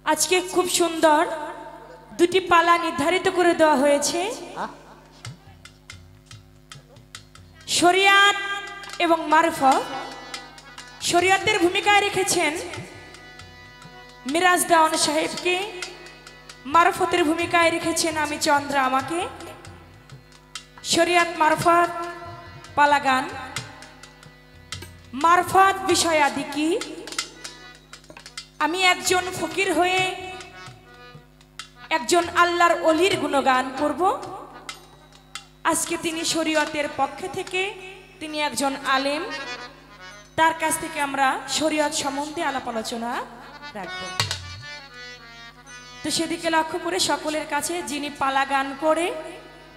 আজকে খুব সুন্দর দুটি পালা নির্ধারিত করে দেওয়া হয়েছে। শরিয়াত এবং মারফত। শরিয়াতের ভূমিকায় রেখেছেন মিরাজ দেওয়ান সাহেবকে, মারফতের ভূমিকায় রেখেছেন আমি চন্দ্রা আমাকে। শরিয়াত মারফত পালা গান। মারফত বিষয় আদি কি? আমি একজন ফকির হয়ে একজন আল্লাহর ওলির গুণগান করব। আজকে তিনি শরীয়তের পক্ষে থেকে, তিনি একজন আলেম, তার কাছ থেকে আমরা শরীয়ত সম্বন্ধে আলাপ আলোচনা রাখব। তো সেদিকে লক্ষ্য করে সকলের কাছে, যিনি পালা গান করে,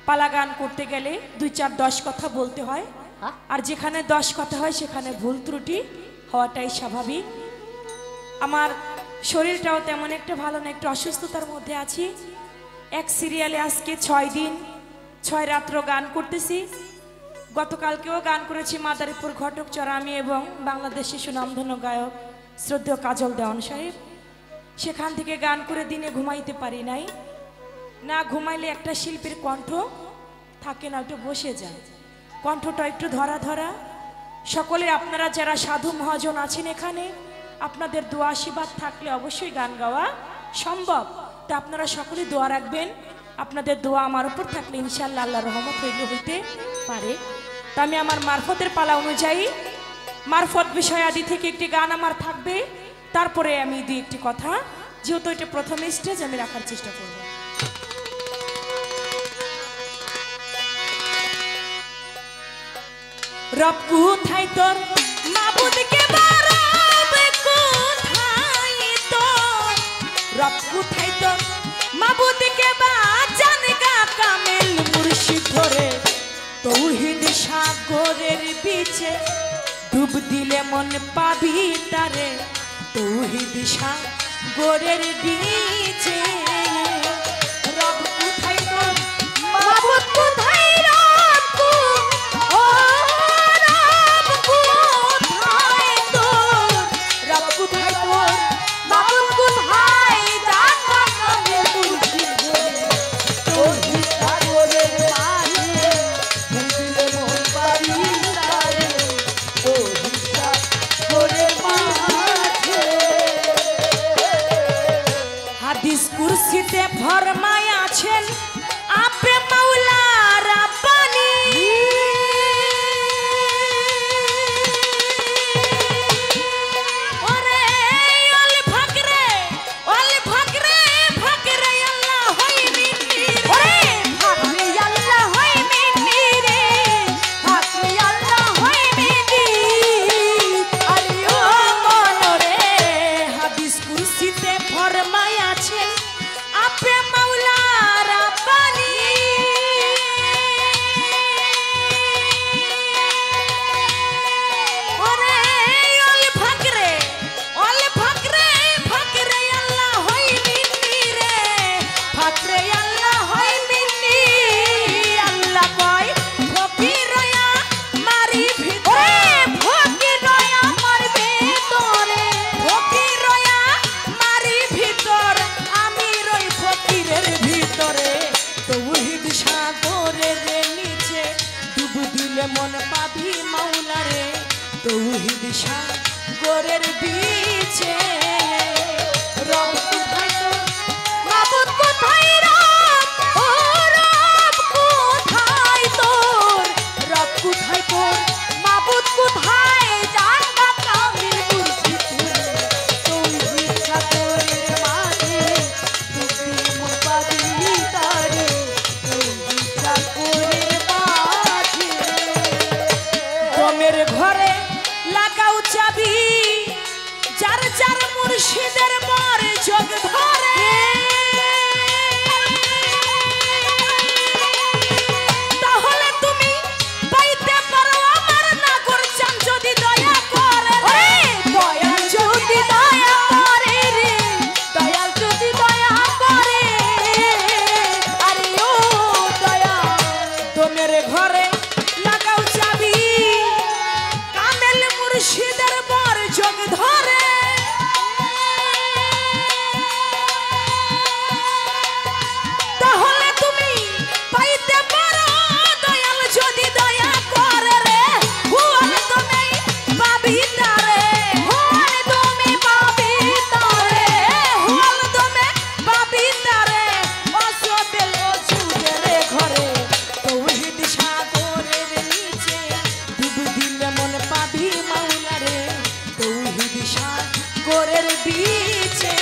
পালা গান করতে গেলে 2, 4, 10 কথা বলতে হয়, আর যেখানে 10 কথা হয় সেখানে ভুল ত্রুটি হওয়াটাই স্বাভাবিক। আমার শরীরটাও তেমন একটা ভালো না, একটু অসুস্থতার মধ্যে আছি। এক সিরিয়ালে আজকে 6 দিন 6 রাত্র গান করতেছি। গতকালকেও গান করেছি মাদারীপুর ঘটকচড়া আমি এবং বাংলাদেশের সুনামধন্য গায়ক শ্রদ্ধেয় কাজল দেওয়ান সাহেব। সেখান থেকে গান করে দিনে ঘুমাইতে পারি নাই। না ঘুমাইলে একটা শিল্পীর কণ্ঠ থাকে না, একটু বসে যায়, কণ্ঠটা একটু ধরা ধরা। সকলে আপনারা যারা সাধু মহাজন আছেন এখানে, আপনাদের দোয়া আশীর্বাদ থাকলে অবশ্যই গান গাওয়া সম্ভব। তা আপনারা সকলে দোয়া রাখবেন, আপনাদের দোয়া আমার উপর থাকলে ইনশাআল্লাহ আল্লাহর রহমত হইতে পারে। তা আমি আমার মারফতের পালা অনুযায়ী মারফত বিষয় আদি থেকে একটি গান আমার থাকবে, তারপরে আমি 2-1টি কথা, যেহেতু এটা প্রথম স্টেজ, আমি রাখার চেষ্টা করব। রব কোথায় তোর মাবুদকে রব কোথায় তোর মাবুদকে বাঁচান গা কামেল মুর্শিদ ধরে তৌহিদ সাগরের বিচে ডুব দিলে মন পাবি তারে তৌহিদ সাগরের বিচে। রব কোথায় তোর মাবুদ কোথায় রব কোথায় তোর রব কোথায় তোর মাবুদ কোথায় কুরসিতে ফরমায় আছেন আপে মাওলা রাব্বানি। ওরে অল ফাকরে আল্লাহ হই মিন্নি রে, ফাকরে আল্লাহ হই মিন্নি রে, ফাকরে আল্লাহ হই মিন্নি। আরে ও মনরে হাদিস কুরসিতে ফরমায় আছেন আপে মাওলা রাব্বানি। ওরে অল ফাকরে আল্লাহ হই মিন্নি রে, ফাকরে আল্লাহ হই মিন্নি। আল্লাহ কয় ফকির রয়া মারি ভিতরে, ফকির রয়া মার ভিতরে, ফকির রয়া মারি ভিতর, আমি রই ফকিরের ভিতরে তৌহিদ সাগরের নিচে ডুব দিলে মন পাবি মাওলা রে তৌহিদ সাগরের বিচে। রব কোথায় তোর মাবুদ কোথায় রব, ও রব কোথায় তোর, রব কোথায় তোর মাবুদ কোথায় জানগা কামিল মুর্শিদ তৌহিদ সাগরের মাঝে ডুব দিলে মন পাবি তারে তৌহিদ সাগরের মাঝে। দমের ঘরে লাগাও চাবি, যার যার মুর্শিদের মর যোগ ধরে। তাহলে তুমি পাইতে পারো আমার নাগর চান যদি দয়া করে রে, দয়াল যদি দয়া করে রে, দয়াল যদি দয়া করে। আরে ও দয়া দমের ঘরে লাগাও চাবি, কামেল মুর্শিদের বর যোগ ধরে। সাগরের বিচে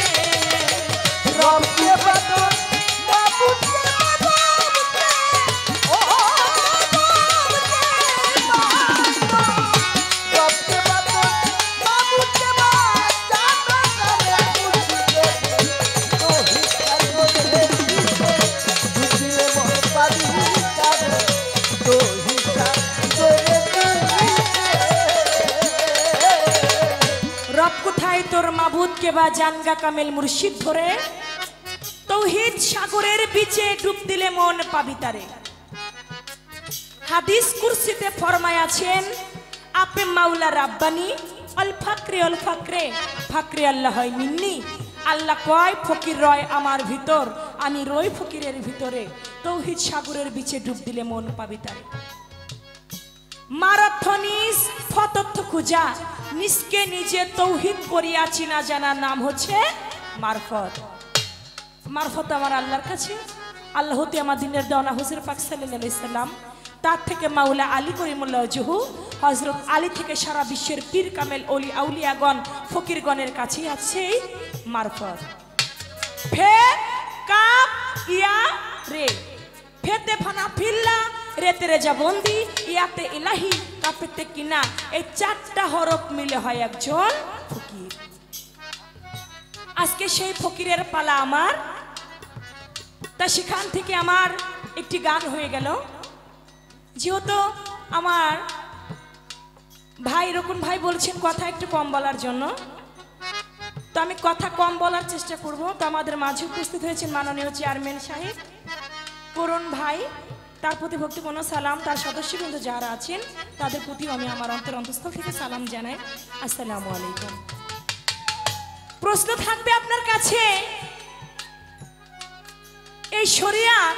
রবকে বাদন বাবুকে তোর মাবুদকে বা জানগা কামেল মুর্শিদ ধরে তৌহিদ সাগরের বিচে ডুব দিলে মন পাবি তারে। হাদিস কুরসিতে ফরমায় আছেন আপে মাওলা রাব্বানি অল ফাকরে ফাকরে আল্লাহ হয় মিন্নি। আল্লাহ কয় ফকির রয় আমার ভিতর, আমি রই ফকিরের ভিতরে। তৌহিদ সাগরের বিচে ডুব দিলে মন পাবি তারে। মারাথনিস ফতত্থ খুঁজা নিজকে নিজে তৌহিদ করিয়াছি না জানার নাম হচ্ছে মারফত। মারফত আমার আল্লাহর কাছে, আল্লাহ হতে আমার দিনের দেওয়ানা হুজুর পাক সাল্লাল্লাহু আলাইহি সাল্লাম, তার থেকে মাওলা আলী করিমুল্লাহ জহু, হযরত আলী থেকে সারা বিশ্বের পীর কামেল ওলি আউলিয়াগণ ফকিরগণের কাছেই আছে মারফত। ফে কাপ ইয়া রে, ফেতে ফানা ফিল্লা রেতে রেজা বন্দি ইয়াতে ইলাহি কাপেতে কিনা, এই চারটা হরফ মিলে হয় একজন ফকির। আজকে সেই ফকিরের পালা আমার, তা সেখান থেকে আমার একটি গান হয়ে গেল। যেহেতু আমার ভাই রকুন ভাই বলছেন কথা একটু কম বলার জন্য, তো আমি কথা কম বলার চেষ্টা করব। তো আমাদের মাঝে উপস্থিত হয়েছেন মাননীয় চেয়ারম্যান সাহেব করুণ ভাই, তার প্রতি ভক্তিপূর্ণ সালাম। তার সদস্যবৃন্দ যারা আছেন তাদের প্রতি আমি আমার অন্তঃস্থল থেকে সালাম জানাই। আসসালামু আলাইকুম। প্রশ্ন থাকবে আপনার কাছে, এই শরিয়াত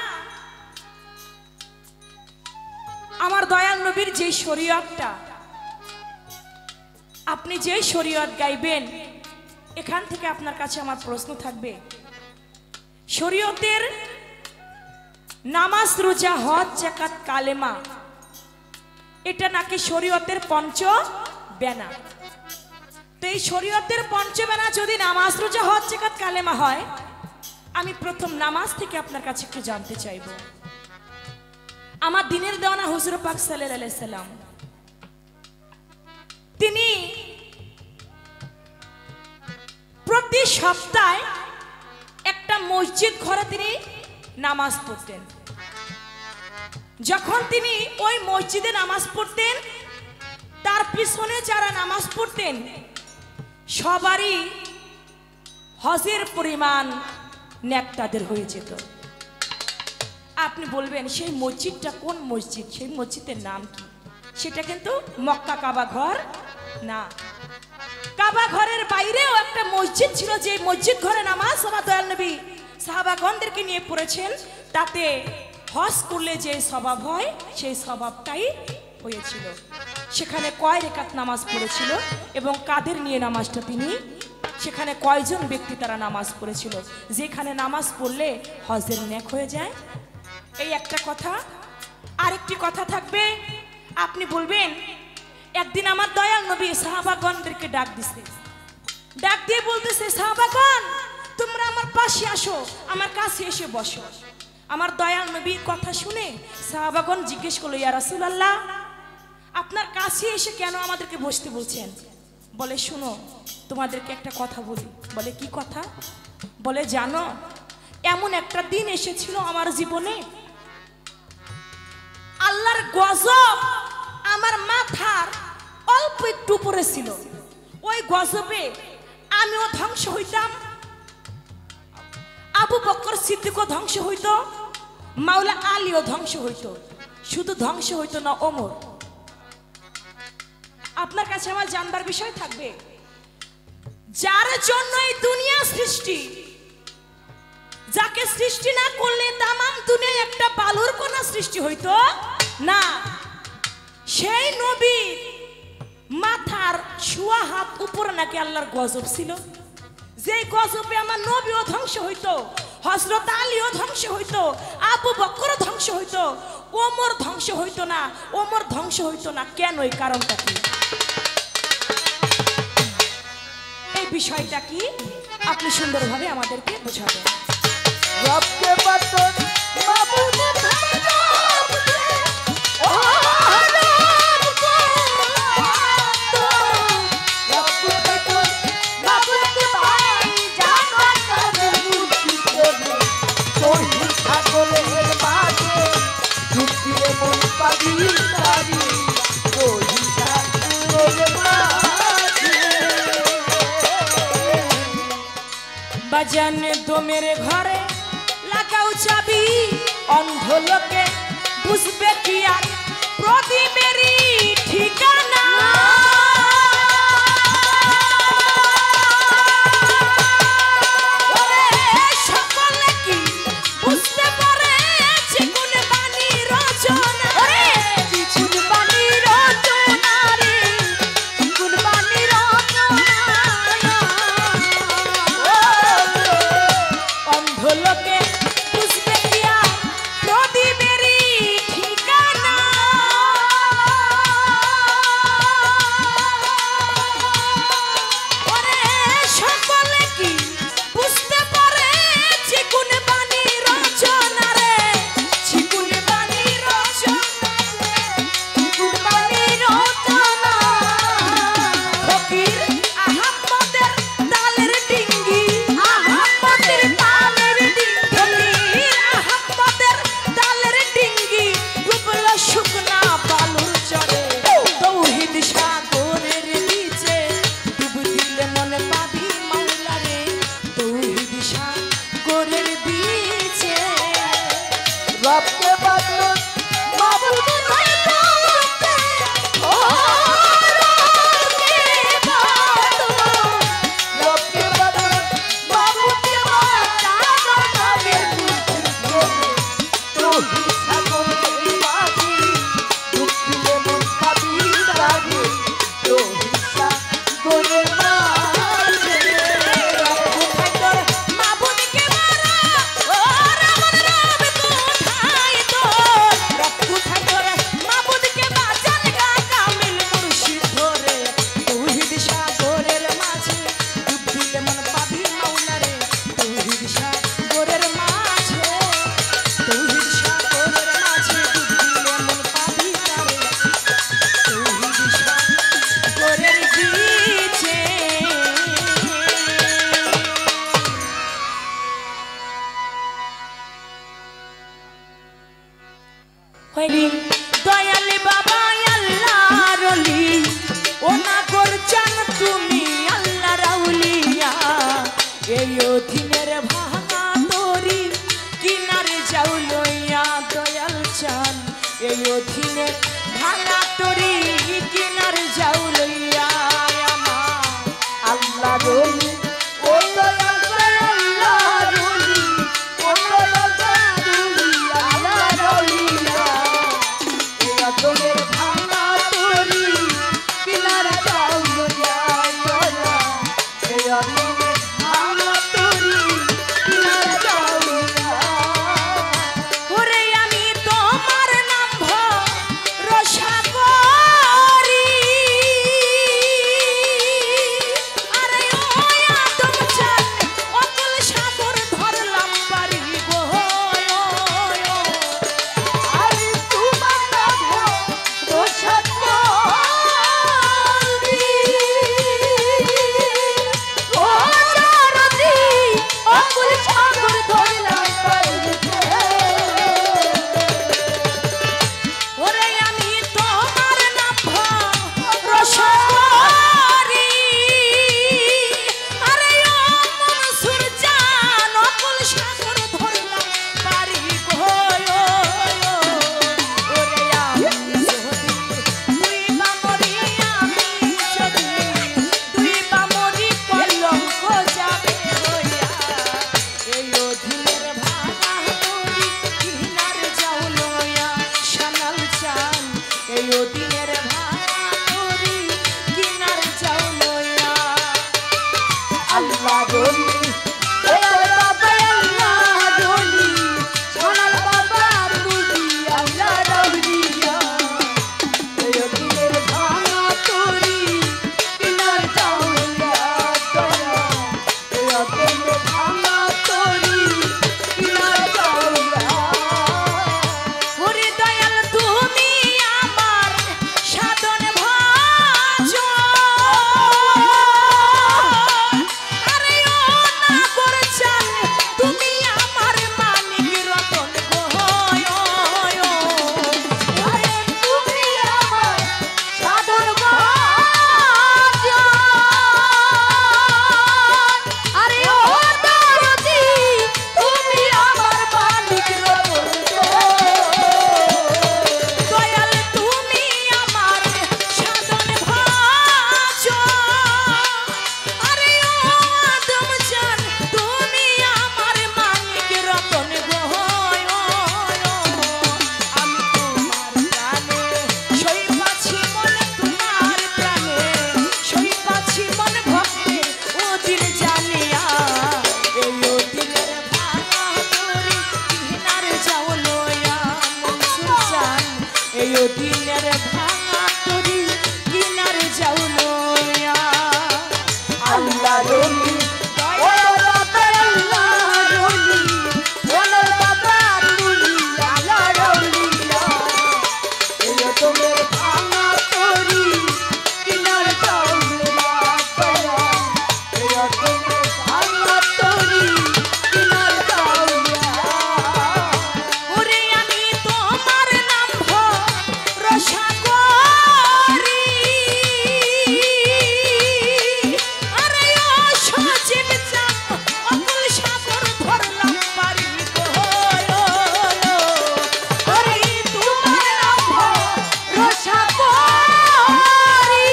আমার দয়াল নবীর যে শরিয়তটা, আপনি যে শরিয়ত গাইবেন, এখান থেকে আপনার কাছে আমার প্রশ্ন থাকবে, শরিয়তের নামাজ রোজা হজ যাকাত কালেমা এটা নাকি শরীয়তের পঞ্চ বেনা। তো এই শরীয়তের পঞ্চ বেনা যদি নামাজ রোজা হজ যাকাত কালেমা হয়, আমি প্রথম নামাজ থেকে আপনার কাছে একটু জানতে চাইব। আমার দিনের দেওয়ানা হুজুর পাক সাল্লাল্লাহু আলাইহি সাল্লাম, তিনি প্রতি সপ্তাহে একটা মসজিদ ঘরে তিনি নামাজ পড়তেন। যখন তিনি ওই মসজিদে নামাজ পড়তেন, তার পিছনে যারা নামাজ পড়তেন সবারই হজের পরিমাণ নেক তাদের হয়ে যেত। আপনি বলবেন সেই মসজিদটা কোন মসজিদ, সেই মসজিদের নাম কি? সেটা কিন্তু মক্কা কাবা ঘর না, কাবা ঘরের বাইরেও একটা মসজিদ ছিল, যে মসজিদ ঘরে নামাজ আমার দয়াল নবী সাহাবাগণদেরকে নিয়ে পড়েছেন। তাতে হজ করলে যে স্বভাব হয় সেই স্বভাবটাই হয়েছিল। সেখানে কয় রেকাত নামাজ পড়েছিল এবং কাদের নিয়ে নামাজটা তিনি, সেখানে কয়জন ব্যক্তি তারা নামাজ পড়েছিল, যেখানে নামাজ পড়লে হজের নেক হয়ে যায়। এই একটা কথা। আরেকটি কথা থাকবে, আপনি বলবেন একদিন আমার দয়াল নবী সাহাবাগণদেরকে ডাক দিছে, ডাক দিয়ে বলতেছে, সাহাবাগণ তোমরা আমার পাশে আসো, আমার কাছে এসে বসো। আমার দয়াল নবীর কথা শুনে সাহাবাগণ জিজ্ঞেস করলো, ইয়া রাসূলুল্লাহ আপনার কাছে এসে কেন আমাদেরকে বসতে বলছেন? বলে শুনো তোমাদেরকে একটা কথা বলি। বলে কি কথা? বলে জানো এমন একটা দিন এসেছিল আমার জীবনে, আল্লাহর গজব আমার মাথার অল্প একটু উপরে ছিল, ওই গজবে আমিও ধ্বংস হইতাম, আবু বকর সিদ্দিকও ধ্বংস হইতো, মাওলা আলীও ধ্বংস হইতো, শুধু ধ্বংস হইতো না ওমর। আপনার কাছে আমার জানবার বিষয় থাকবে, যার জন্য এই দুনিয়া সৃষ্টি, যাকে সৃষ্টি না করলে তামাম দুনিয়ায় একটা বালুর কণা সৃষ্টি হইতো না, সেই নবী মাথার শোয়া হাত উপরে নাকি আল্লাহর গজব ছিল, যে গজবে আমার নবীও ধ্বংস হইতো, হযরত আলীও ধ্বংস হইতো, আবু বকরও ধ্বংস হইতো, ওমর ধ্বংস হইতো না। ওমর ধ্বংস হইতো না কেন? এই কারণটা কি? বিষয়টা কি আপনি সুন্দরভাবে আমাদেরকে বোঝাবেন। রবকে বাতন মাবুদে রবকে ও রবকে রবকে বাতন মাবুদে ভাই জাগাতে মুর্শিদে তোহি সাগরের মাঝে ডুবিয়ে মন পাবি তারি তোহি সাগরের মাঝে বাজান দমের ঘরে লাগাও চাবি, অন্ধ লোকে বুঝবে কি আর প্রদীপেরই ঠিকানা। ওরে সকলে কি বুঝতে পারে চিকুন বাণী রচনা, চিকুন বাণী রচনা রে, চিকুন বাণী রচনা। অন্ধ লোকে বুঝবে কি আর প্রদীপেরই ঠিকানা। ওরে সকলে কি বুঝতে পারে চিকুন বাণী রচনা রে, চিকুন বাণী রচনা রে, চিকুন বাণী রচনা। ফকির আহাম্মদের তালের ডিঙ্গি, আহাম্মদের তালের ডিঙ্গি, ফকির আহাম্মদের তালের ডিঙ্গি ডুবল শুকনা বালুর চরে। তৌহিদ সাগরের নিচে ডুব দিলে মনে পাবি মাওলা রে, তৌহিদ সাগরের বিচে। রবকে বাতন মাবুদে রবকে ও রবকে বাতন রবকে বাতন মাবুদে ভাই জাগাতে মুর্শিদে তোহি সাগরের মাঝে ডুবিয়ে মন পাবি তারি তোহি সাগরের মাঝে কোথায় তোর মাবুদকে মারা, ও রামন রাম কোথায় তোর রব, কোথায় তোর মাবুদকে বাজান গা কামিল মুর্শিদ ধরে। তৌহিদ সাগরের মাঝে ডুব দিলে মন পাবি মাওলা রে, তৌহিদ সাগরের মাঝে, তৌহিদ সাগরের মাঝে ডুব দিলে মন পাবি তারে, তৌহিদ সাগরের বিচে। দয়াল বাবা আল্লাহর ওলি, ও না করছেন তুমি আল্লাহ রাউলিয়া। এই অধীনের ভাঙা তরি কিনারে যাও লইয়া দয়াল চান, এই অধীনের ভাঙা তরি কিনারে যাও লইয়া আমার আল্লাহ রলি ও দয়াল করে আল্লাহ রলি ও দয়াল রলি আল্লাহ রলিয়া এরা তোদের ভাঙা তোরি কিনার যাও লইয়া তোরা এরা তোদের ভাঙা তোরি কিনার যাও লইয়া ওরে আমি তোমার নাম ভরসা করি, আরে ও আদম চান অকুল সাগর ধরলাম পারি গো। আরে তোমার নাম রোশন করি ও জারদি অকুল সাগর ধরলাম পারিতে ওরে আমি তোমার নাম ভরসা করি, আরে ও মনসুর জান অকুল সাগর ধরলাম পারি গো। ওরে আমি যদি তুই বামরি, আমি যদি তুই বামরি কলঙ্ক যাবে হইয়া। এই অধীনের ভাঙা তরি কিনার যাও লইয়া সানাল চান, এই অধীনের ভাঙা তরি কিনার যাও লইয়া। আল্লাহ রলি দয়াল বাবা আল্লাহ রলি সোনাল বাবা রলি আল্লাহ রলিয়া এই দিনের ভাঙা তোরি কিনার যাও লইয়া তোরা রলি ও বাবা আল্লাহ রলি সোনার বাবা তুমি আল্লাহ রলিয়া এই তোমার ভাঙা তরি কিনার চাউলা পায়া এই তোমার ভাঙা তরি কিনার চাউলা ওরে আমি তোমার নাম ভরসা করি আরে ও সজীব চাঁদ অকুল সাগর ধরলাম পারি গো ওরে তোমার নাম ভরসা করি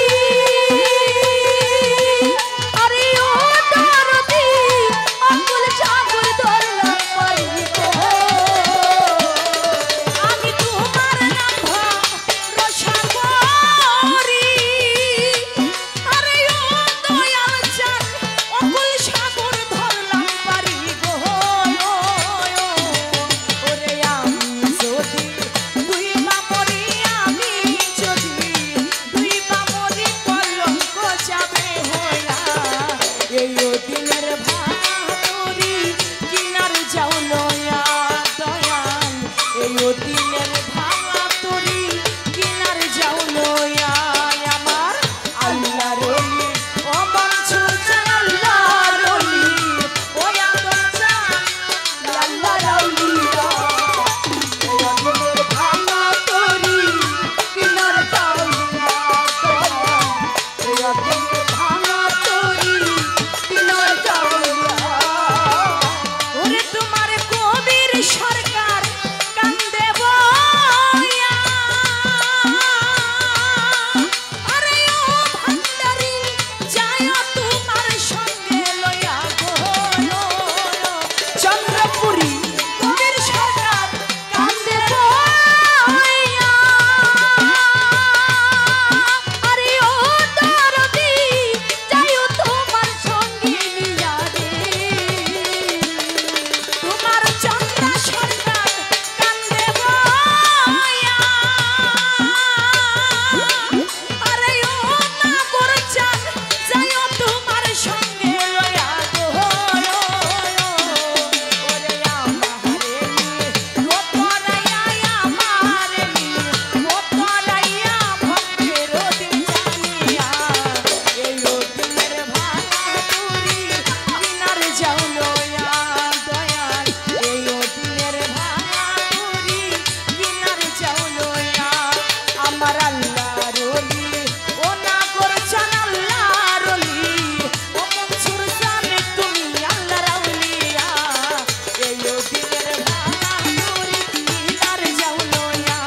আরে ও দরদি আকুল সাগর ধরলাম পারি গো আমি তোমার নাম ভরসা করি আরে ও দয়াল চাঁদ অকুল সাগর ধরলাম পারি গো ওরে আমি যদি দুই বামরি আমি যদি দুই বামরি কলঙ্ক যাবে হইয়া এই দিনের ভাঙরি কিনার যাও লয়া দয়াল এই দিনের ভাঙা তরি কিনার যাও লয়া আমার আল্লাহ রলি ও মনসুর চান আল্লাহ রলি ও আদম চান আল্লাহ রাউলিয়া এই তোমার ভাঙা তরি কিনার চাউলা এই তোমার ভাঙা তরি কিনার চাউলা ওরে তোমার কবির সরকার কান্দে বয়া আরে ও ভান্ডারি যায় তোমার সঙ্গে লয়া গো চন্দ্রপুরী কবির সরকার কান্দে বয়া আরে ও দরদি যাইও তোমার সঙ্গে নিয়া রে তোমার চন্দ্র সরকার কান্দে বয়া আরে ও নাগর চাঁদ যায় তোমার সঙ্গে লয়া গো ওরে আমারে ও পরাইয়া আমারে ও পরাইয়া ভক্তের দিন জানিয়া এই দিনের ভাঙা তুরি কিনার যাও লয়া দয়াল এই দিনের ভাঙা তুরি কিনার যাও লয়া আমার আল্লাহ রলি ও নাগর চান আল্লাহ রলি ও মনসুর চান তুমি আল্লাহ রাউলিয়া এই দিনের ভাঙা তুরি কিনার যাও লয়া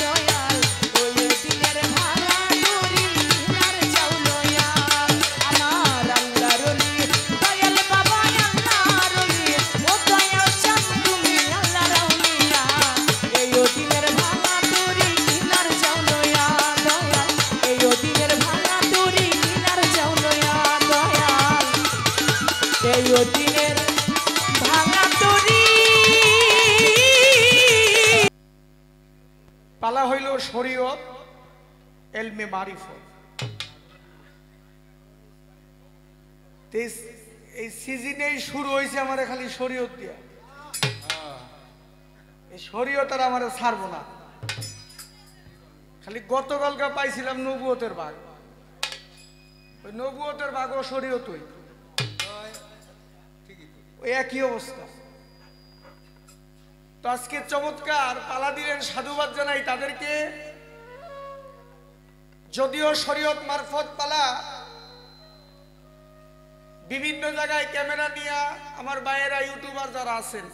দয়াল ওই দিনের ভাঙা তুরি কিনার যাও লয়া আমার আল্লাহ রলি দয়াল বাবা আল্লাহ রলি ও দয়াল চান তুমি আল্লাহ রাউলিয়া এই দিনের ভাঙা তুরি কিনার যাও লয়া দয়াল এই দিনের ভাঙা তুরি কিনার যাও লয়া দয়াল এই দিনের ভাঙা তুরি পালা হইল শরীয়ত এলমে মারিফত। এই সিজনেই শুরু হয়েছে আমার খালি শরীয়ত দিয়া। এই শরীয়ত আর আমার ছাড়বো না। খালি গতকালকে পাইছিলাম নবুয়তের ভাগ, ওই নবুয়তের ভাগ ও শরীয়তই ওই একই অবস্থা। তো আজকে চমৎকার পালা দিলেন, সাধুবাদ জানাই তাদেরকে। যদিও শরীয়ত মারফত পালা বিভিন্ন জায়গায় ক্যামেরা নিয়ে আমার ভাইয়েরা ইউটিউবার যারা আছেন,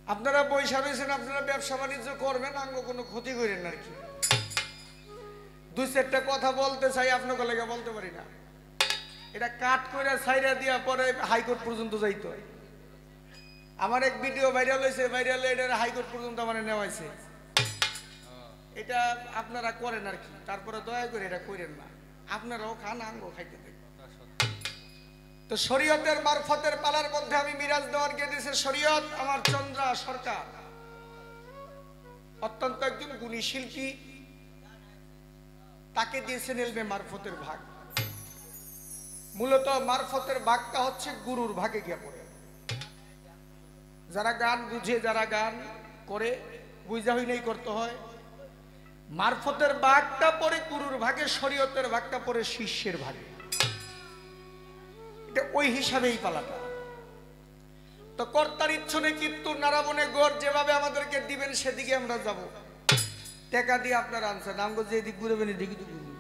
আপনারা পয়সা রয়েছেন, আপনারা ব্যবসা বাণিজ্য করবেন, আঙ্গ কোনো ক্ষতি করেন না আর কি। দুই চারটা কথা বলতে চাই, আপনাকে লেগে বলতে পারি না। এটা কাট করে সাইরা দিয়া পরে হাইকোর্ট পর্যন্ত যাইতে হয়। আমার এক ভিডিও ভাইরাল হয়েছে, ভাইরালে এটা হাইকোর্ট পর্যন্ত আমার নেওয়াইছে। এটা আপনারা করেন আর কি, তারপরে দয়া করে এটা করেন না। আপনারাও খান, আঙ্গ খাইতে দেন। তো শরীয়তের মারফতের পালার মধ্যে আমি মিরাজ দেওয়ানকে দিয়েছে শরীয়ত আমার চন্দ্রা সরকার, অত্যন্ত একজন গুণী শিল্পী, তাকে দিয়েছেন এলমে মারফতের ভাগ। মূলত মারফতের ভাগটা হচ্ছে গুরুর ভাগে গিয়া পড়ে। যারা গান বুঝে, যারা গান করে, বুঝা হইলেই করতে হয়। মারফতের ভাগটা পড়ে গুরুর ভাগে, শরীয়তের ভাগটা পড়ে শিষ্যের ভাগে। এটা ওই হিসাবেই পালাটা। তো কর্তার ইচ্ছনে কিন্তু নারাবনে গড় যেভাবে আমাদেরকে দিবেন সেদিকে আমরা যাব। টাকা দিয়ে আপনার আনসার নাম যে এদিক ঘুরবেন এদিকে তো ঘুরবেন,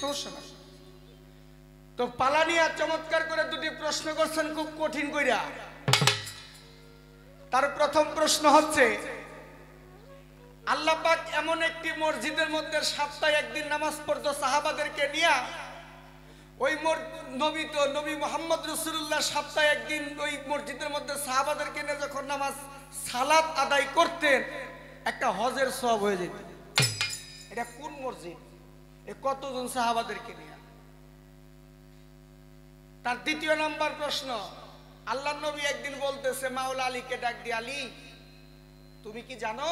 সমস্যা না। তো পালা নিয়ে চমৎকার করে দুটি প্রশ্ন করছেন খুব কঠিন কইরা। তার প্রথম প্রশ্ন হচ্ছে, আল্লাহ পাক এমন একটি মসজিদের মধ্যে সপ্তাহে একদিন নামাজ পড়তো সাহাবাদেরকে নিয়ে। ওই নবী মুহাম্মদ রাসূলুল্লাহ সপ্তাহে একদিন ওই মসজিদের মধ্যে সাহাবাদেরকে নিয়ে যখন নামাজ সালাত আদায় করতেন, একটা হজের সওয়াব হয়ে যেত। এটা কোন মসজিদ? এ কতজন সাহাবাদেরকে নিয়ে? তার দ্বিতীয় নাম্বার প্রশ্ন, আল্লাহর নবী একদিন বলতেছে মাওলা আলীকে ডাক দিয়ে, আলী তুমি কি জানো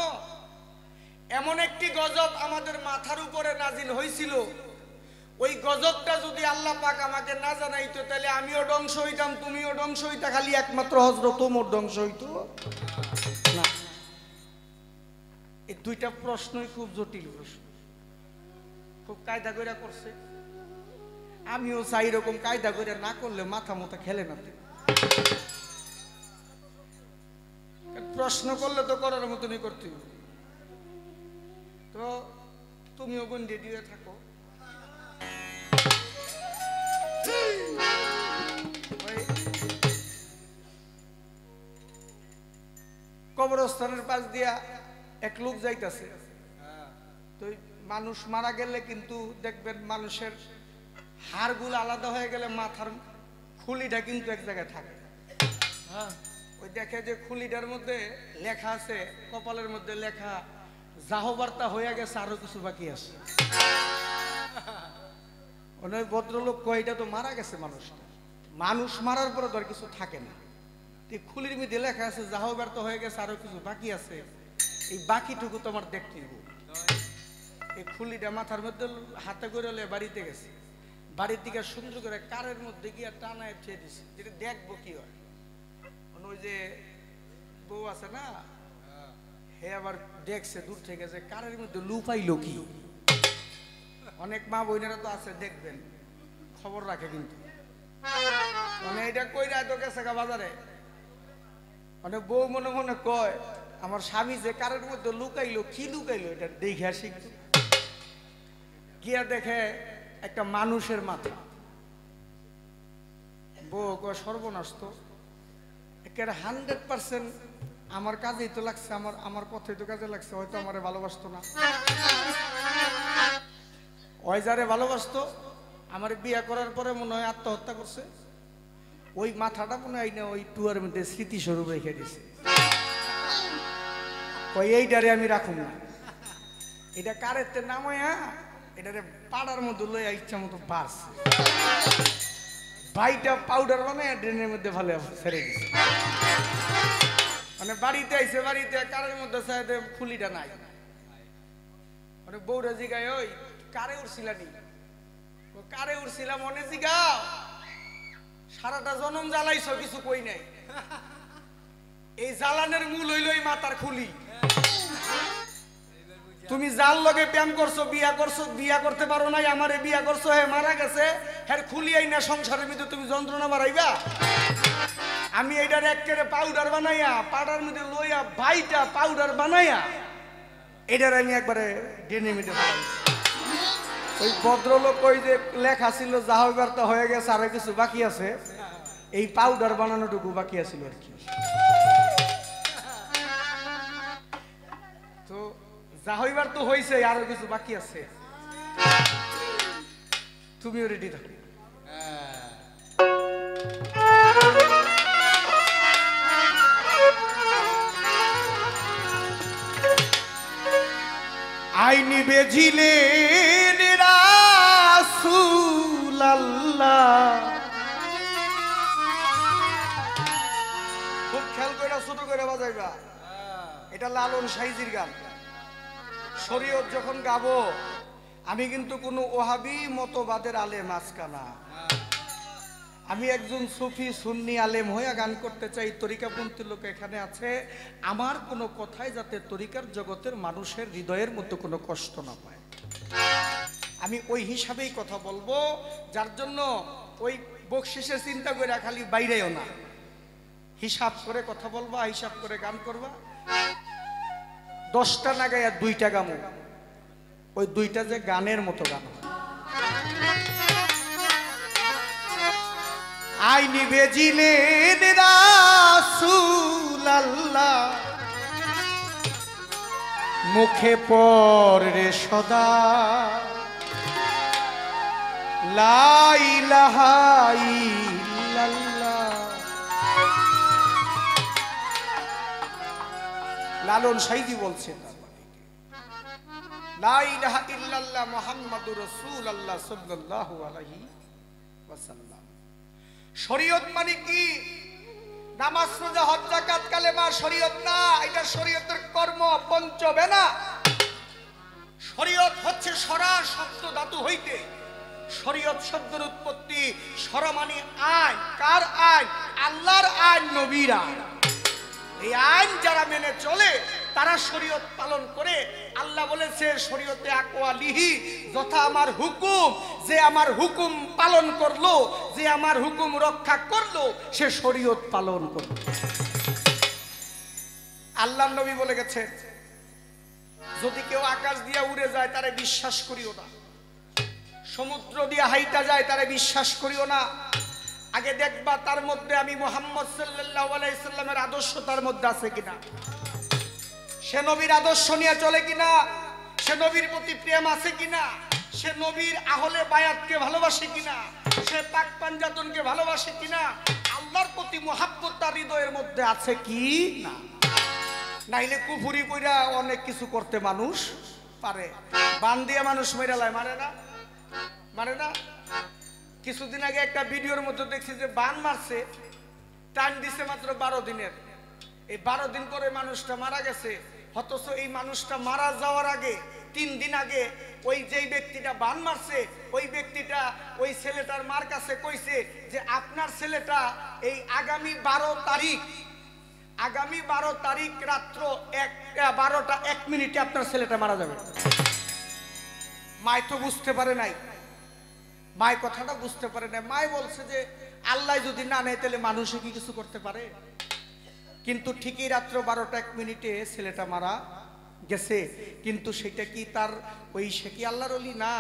এমন একটি গজব আমাদের মাথার উপরে নাজিল হয়েছিল, ওই গজবটা যদি আল্লাহ পাক আমাকে না জানাইতো তাহলে আমিও ধ্বংস হইতাম, তুমিও ধ্বংস হইতা, খালি একমাত্র হযরত ওমর ধ্বংস হইতো না। এই দুইটা প্রশ্নই খুব জটিল প্রশ্ন, খুব কায়দা কইরা করছে। আমিও চাই এরকম কায়দা করে না করলে মাথা মতো খেলে না। প্রশ্ন করলে তো করার মতনই করতে হবে। তো তুমিও গন্ডি দিয়ে থাকো। কবরস্থানের পাশ দিয়া এক লোক যাইতাছে। তো মানুষ মারা গেলে কিন্তু দেখবেন মানুষের হাড়গুলো আলাদা হয়ে গেলে মাথার খুলিটা কিন্তু এক জায়গায় থাকে। ওই দেখে যে খুলিটার মধ্যে লেখা আছে, কপালের মধ্যে লেখা জাহবার্তা হয়ে গেছে, আরো কিছু বাকি আছে। ওই ভদ্রলোক কয় এটা তো মারা গেছে মানুষটা, মানুষ মারার পরে তো আর কিছু থাকে না। খুলির মধ্যে লেখা আছে জাহবার্তা হয়ে গেছে, আরো কিছু বাকি আছে, এই বাকিটুকু তোমার দেখতে হবে। এই খুলিটা মাথার মধ্যে হাতে করে বাড়িতে গেছে, বাড়ির দিকে সুন্দর করে কারের মধ্যে গিয়ে টানায় ঠেয়ে দিছে, যেটা দেখবো কি হয়। ওই যে বউ আছে না, হে আবার দেখছে দূর থেকে যে কারের মধ্যে লুপাইলো কি। অনেক মা বোনেরা তো আছে, দেখবেন, খবর রাখে কিন্তু। মানে এটা কইরা তো গেছে বাজারে, মানে বউ মনে মনে কয় আমার স্বামী যে কারের মধ্যে লুকাইলো, কি লুকাইলো এটা দেখে আসি। গিয়া দেখে একটা মানুষের মাথা। বউ কয় সর্বনাশ, তো একেবারে 100% আমার কাজেই তো লাগছে, আমার কথাই তো কাজে লাগছে, হয়তো আমারে ভালোবাসতো না। ওই যারে ভালোবাসতো আমার বিয়ে করার পরে মনে হয় আত্মহত্যা করছে, ওই মাথাটা মনে হয় না ওই টুয়ার মধ্যে স্মৃতিস্বরূপ রেখে দিছে। কই এইটারে আমি রাখুম না, এটা কারেতে নামায়া এটারে পাড়ার মধ্যে লইয়া ইচ্ছা মতো বাড়ছে, ভাইটা পাউডার বানায় ড্রেনের মধ্যে ভালো ছেড়ে দিছে। মানে বাড়িতে আইসে, বাড়িতে কারের মধ্যে চাইতে খুলিটা নাই। মানে বউরা জিগায়, ওই কারে উঠছিলানি? কারে উঠছিলাম মনে জিগাও, সারাটা জনম জ্বালাইছো কিছু কই নাই। এই জ্বালানের মূল হইল এই মাথার খুলি। তুমি যার লগে প্রেম করছো, বিয়া করতে পারো নাই, আমারে বিয়া করছো, হে মারা গেছে, হ্যাঁ খুলি আই না সংসারের ভিতরে তুমি যন্ত্রণা বাড়াইবা। আমি এইটার একেবারে পাউডার বানাইয়া পাড়ার মধ্যে লইয়া ভাইটা পাউডার বানাইয়া এটার আমি একবারে ডেনে মিটে ফেলাই। ওই ভদ্রলোক ওই যে লেখা ছিল জাহবার্তা হয়ে গেছে, আরো কিছু বাকি আছে, এই পাউডার বানানোটুকু বাকি আছিল আর কি। তো জাহইবার তো হয়েছে, আরো কিছু বাকি আছে, তুমিও রেডি থাকো। আইনি বেজিলেন রাসূলুল্লাহ, খুব খেয়াল করে ছোট করে বাজাইবা, এটা লালন সাইজির গান। শরীয়ত যখন গাবো আমি কিন্তু কোনো ওহাবি মতবাদের আলেম আজকা না, আমি একজন সুফি সুন্নি আলেম হয়ে গান করতে চাই, তরিকাপন্থী লোক এখানে আছে, আমার কোনো কথায় যাতে তরিকার জগতের মানুষের হৃদয়ের মধ্যে কোনো কষ্ট না পায়, আমি ওই হিসাবেই কথা বলবো। যার জন্য ওই বকশিসের চিন্তা করে খালি বাইরেও না, হিসাব করে কথা বলবা, হিসাব করে গান করবা। 10টা না গায়ে 2টা গামো, ওই 2টা যে গানের মতো গান হয়। আইনি বেজিলেন রাসূলুল্লাহ মুখে পড়ে সদা লা ইলাহা ইল্লাল্লাহ। লালন সাইদি বলছেন লা ইলাহা ইল্লাল্লাহ মুহাম্মাদুর রাসূলুল্লাহ সাল্লাল্লাহু আলাইহি ওয়াসাল্লাম। শরীয়ত মানে কি? নামাজ রোজা হজ যাকাত কালেমা শরীয়ত না, এটা শরীয়তের কর্ম পঞ্চবেনা। শরীয়ত হচ্ছে সরা শব্দ ধাতু হইতে, শরীয়ত শব্দের উৎপত্তি, সরা মানে আইন। কার আইন? আল্লাহর আইন, নবীর আইন। এই আইন যারা মেনে চলে তারা শরীয়ত পালন করে। আল্লাহ বলেছে শরীয়তে আকওয়ালিহি, যথা আমার হুকুম, যে আমার হুকুম পালন করলো, যে আমার হুকুম রক্ষা করলো, সে শরীয়ত পালন করলো। আল্লাহর নবী বলে গেছে যদি কেউ আকাশ দিয়ে উড়ে যায় তারে বিশ্বাস করিও না, সমুদ্র দিয়ে হাইটা যায় তারে বিশ্বাস করিও না। আগে দেখবা তার মধ্যে আমি মুহাম্মদ সাল্লাল্লাহু আলাইহি সাল্লামের আদর্শ তার মধ্যে আছে কিনা, সে নবীর আদর্শ নিয়ে চলে কিনা, সে নবীর প্রতি প্রেম আছে কিনা, সে নবীর আহলে বায়াতকে ভালোবাসে কিনা, সে পাক পাঞ্জাতনকে ভালোবাসে কিনা, আল্লাহর প্রতি মুহাব্বত তার হৃদয়ের মধ্যে আছে কি না। নাইলে কুফরি কইরা অনেক কিছু করতে মানুষ পারে। বান দিয়ে মানুষ মেরে লায়, মারে না? মারে না? কিছুদিন আগে একটা ভিডিওর মধ্যে দেখছি যে বান মারছে, টাইম দিছে মাত্র 12 দিনের। এই 12 দিন পরে মানুষটা মারা গেছে। অথচ এই মানুষটা মারা যাওয়ার আগে 3 দিন আগে ওই যেই ব্যক্তিটা বান মারছে ওই ব্যক্তিটা ওই ছেলেটার মার কাছে কইছে যে আপনার ছেলেটা এই আগামী 12 তারিখ রাত্র 12টা 1 মিনিটে আপনার ছেলেটা মারা যাবে। মাই তো বুঝতে পারে নাই, মাই কথাটা বুঝতে পারে না। মাই বলছে যে আল্লাহ যদি না নেয় তাহলে মানুষে কি কিছু করতে পারে? কিন্তু ঠিকই রাত্র 12টা 1 মিনিটে ছেলেটা মারা গেছে। কিন্তু সেটা কি তার ওই সে কি আল্লাহর ওলি না,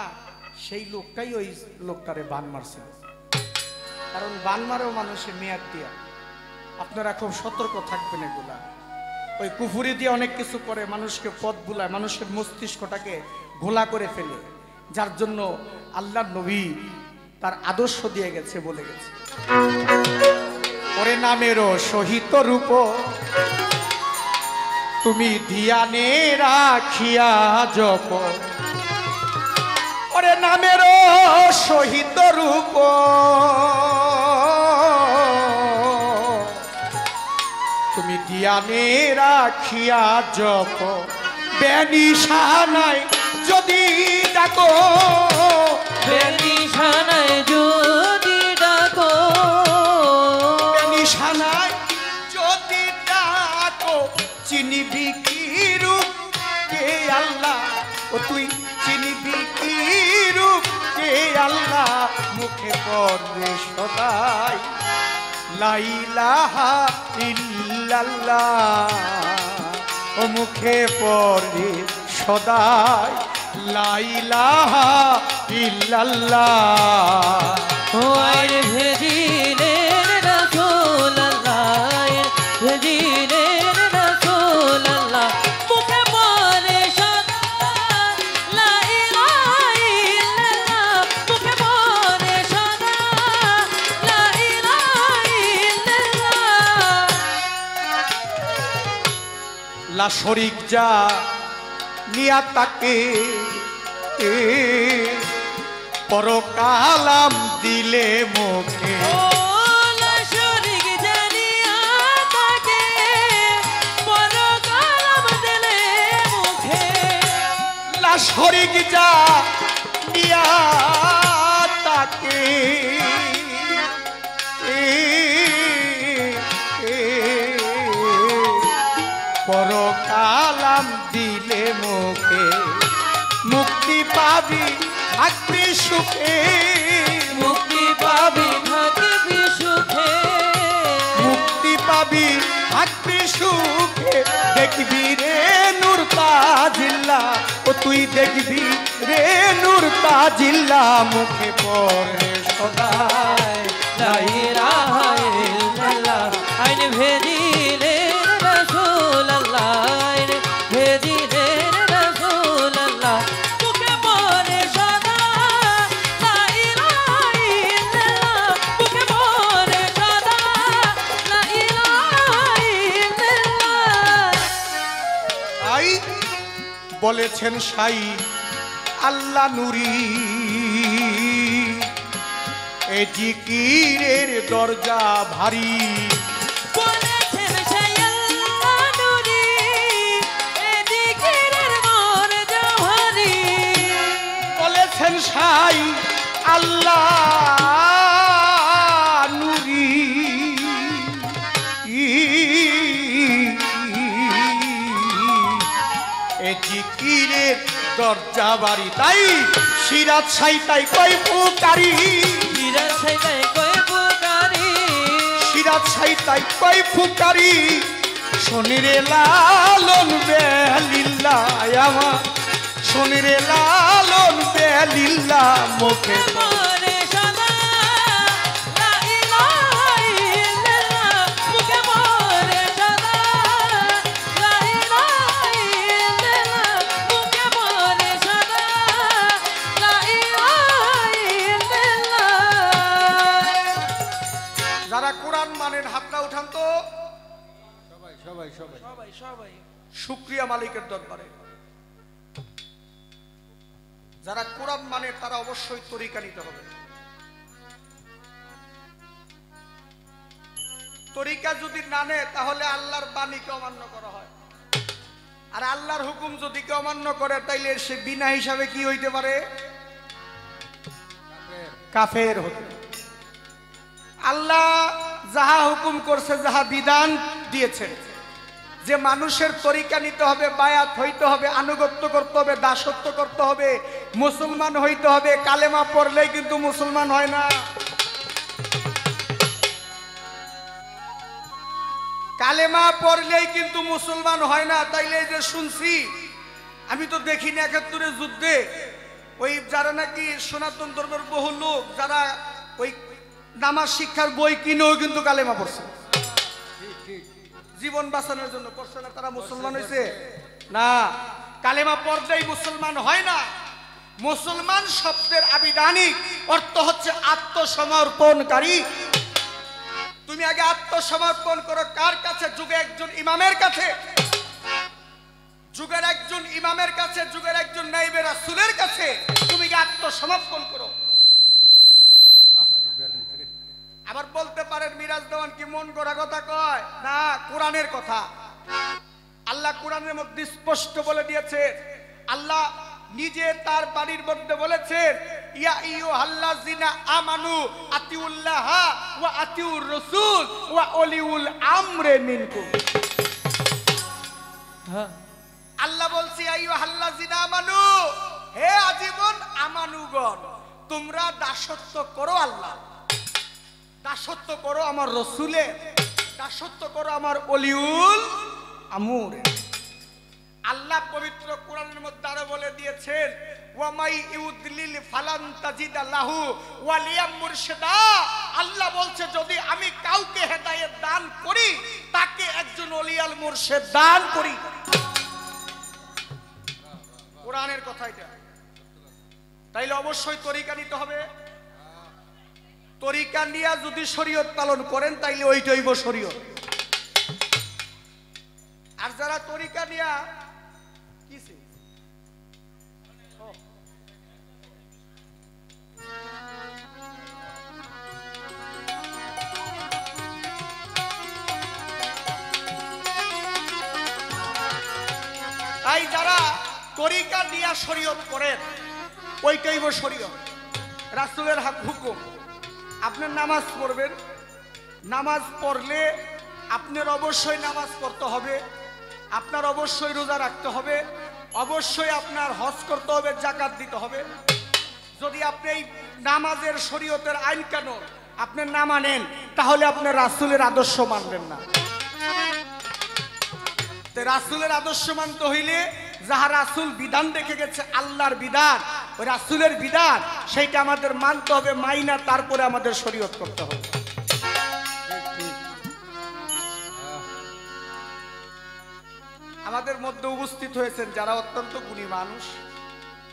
সেই লোকটাই ওই লোকটারে বান মারছে। কারণ বান মারেও মানুষের মেয়াদ দিয়া। আপনারা খুব সতর্ক থাকবেন। এগুলা ওই কুফুরি দিয়ে অনেক কিছু করে, মানুষকে পথ বুলায়, মানুষের মস্তিষ্কটাকে ঘোলা করে ফেলে। যার জন্য আল্লাহর নবী তার আদর্শ দিয়ে গেছে, বলে গেছে ওরে নামেরও সহিত রূপ তুমি ধ্যানে রাখিয়া জপ, ওরে নামেরও সহিত রূপ তুমি ধ্যানে রাখিয়া জপ, বেনিশানায় যদি ডাকো, বেনিশানায় যদি ডাকো, বেনিশানায় যদি ডাকো, চিনিবি কি রূপ কে আল্লাহ, ও তুই চিনিবি কি রূপ কে আল্লাহ, মুখে পড়বে সদাই লা ইলাহা ইল্লাল্লাহ, ও মুখে পড়বে সদাই লা ইলাহা ইল্লাল্লাহ। ওই ভেজিলেন রাসূলুল্লাহ, ভেজিলেন রাসূলুল্লাহ, মুখে পড়ে সদা লা ইলাহা ইল্লাল্লাহ, মুখে পড়ে সদা লা ইলাহা ইল্লাল্লাহ। লা শরীক যা নিয়া তাকে পরকালাম দিলে মুখে, লা শরীক জানিয়া তাকে পরকালাম দিলে মুখে, লা শরীক যা নিয়া তাকে করো কালাম দিলে মুখে মুক্তি পাবি থাকবি সুখে মুক্তি পাবি থাকবি সুখে মুক্তি পাবি থাকবি সুখে দেখবি রে নূর তাজিল্লা ও তুই দেখবি রে নূর তাজিল্লা মুখে পড়ে সদায় লা ইলাহা ইল্লাল্লাহ আইন ভেদিলে রাসূলুল্লাহ আইন ভেদিলে রাসূলুল্লাহ মুখে পড়ে সদা লা ইলাহা ইল্লাল্লাহ মুখে পড়ে সদা লা ইলাহা ইল্লাল্লাহ আই বলেছেন সাই আল্লাহ নুরি এ জিকিরের দরজা ভারী বলেছেন সেই আল্লাহ নূরি এ জিকিরের মর্যাদা ভারী বলেছেন সাই আল্লাহ নুরি এ জিকিরের দরজা বাড়ি তাই সিরাত সাই তাই কই পুকারি সিরাত সাইতাই কই পুকারি সিরাত সাই তাই কই ফুকারি শনিরে লালন বেলিল্লা আমার শনিরে লালন বেলিল্লা মুখে পড়ে সদা লা ইলাহা ইল্লাল্লাহ মুখে পড়ে সদা লা ইলাহা ইল্লাল্লাহ মুখে পড়ে সদা লা ইলাহা ইল্লাল্লাহ যারা কোরআন মানেন হাতটা উঠান তো সবাই শুকরিয়া মালিকের দরবারে যারা কোরআন মানে তারা অবশ্যই তরিকা নিতে হবে তরিকা যদি না নেয় তাহলে আল্লাহর বাণীকে অমান্য করা হয় আর আল্লাহর হুকুম যদি কেউ অমান্য করে তাইলে সে বিনা হিসাবে কি হইতে পারে কাফের হতে আল্লাহ যাহা হুকুম করছে যাহা বিধান দিয়েছেন যে মানুষের তরিকা নিতে হবে বায়াত হইতে হবে আনুগত্য করতে হবে দাসত্ব করতে হবে মুসলমান হইতে হবে কালেমা পড়লেই কিন্তু মুসলমান হয় না কালেমা পড়লেই কিন্তু মুসলমান হয় না তাইলে এই যে শুনছি আমি তো দেখিনি ৭১ যুদ্ধে ওই যারা নাকি সনাতন ধর্মের বহু লোক যারা ওই নামাজ শিক্ষার বই কিনেও কিন্তু কালেমা পড়ছে জীবন বাঁচানোর জন্য পড়ছে না তারা মুসলমান হয়েছে না কালেমা পড়লেই মুসলমান হয় না মুসলমান শব্দের আবিধানিক অর্থ হচ্ছে আত্মসমর্পণকারী তুমি আগে আত্মসমর্পণ করো কার কাছে যুগে একজন ইমামের কাছে যুগের একজন ইমামের কাছে যুগের একজন নাইবে রাসূলের কাছে তুমি আত্মসমর্পণ করো আবার বলতে পারেন মিরাজ দেওয়ান কি মন গড়া কথা কয় না কোরআনের কথা আল্লাহ কোরআনের মধ্যে স্পষ্ট বলে দিয়েছে আল্লাহ নিজে তার বাড়ির মধ্যে বলেছেন ইয়া আইয়ুহাল্লাযিনা আমানু আতিউল্লাহ ওয়া আতিউর রাসূল ওয়া উলিউল আমরি মিনকুম আল্লাহ বলছে আইয়ুহাল্লাযিনা আমানু হে আজীবন আমানুগণ তোমরা দাসত্ব করো আল্লাহ দাসত্ব করো আমার রাসূলের দাসত্ব করো আমার ওলিউল আমর আল্লাহ পবিত্র কোরআনের মধ্যে আরো বলে দিয়েছেন ওয়ামাই ইউদলিল ফালান তাজিদা লাহু ওয়ালিয়াম মুরশিদা আল্লাহ বলছে যদি আমি কাউকে হেদায়েত দান করি তাকে একজন ওলিয়াল মুরশিদ দান করি কোরআনের কথা এটা তাইলে অবশ্যই তরিকা নিতে হবে তরিকা নিয়ে যদি শরীয়ত পালন করেন তাইলে ওইটাইব শরীয়ত আর যারা তরিকা নিয়ে কিসে তাই যারা তরিকা নিয়ে শরীয়ত করেন ওইটাইব শরীয়ত রাসূলের হুকুম আপনার নামাজ পড়বেন নামাজ পড়লে আপনার অবশ্যই নামাজ পড়তে হবে আপনার অবশ্যই রোজা রাখতে হবে, অবশ্যই আপনার হজ করতে হবে, যাকাত দিতে হবে। যদি আপনি এই নামাজের শরীয়তের আইন কানুন আপনি না মানেন, তাহলে আপনি রাসূলের আদর্শ মানবেন না। তো রাসূলের আদর্শ মানতে হইলে যাহা রাসূল বিধান রেখে গেছে, আল্লাহর বিধান, ওই রাসূলের বিধান, সেইটা আমাদের মানতে হবে, মাইনা তারপরে আমাদের শরীয়ত করতে হবে। আমাদের মধ্যে উপস্থিত হয়েছেন যারা অত্যন্ত গুণী মানুষ,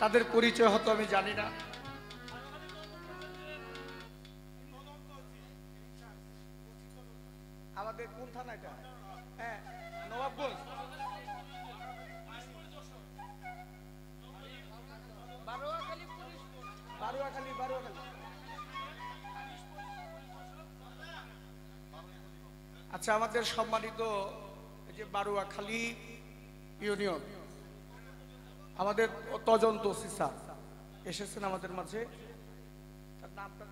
তাদের পরিচয় হতো আমি জানি না। আমাদের কোন থানা এটা? হ্যাঁ, নবাবগঞ্জ, বারুয়াখালী। আচ্ছা, আমাদের সম্মানিত যে বারুয়াখালী ইউনিয়ন, আমাদের তজন্ত সিসা এসেছেন আমাদের মাঝে, তার নামটা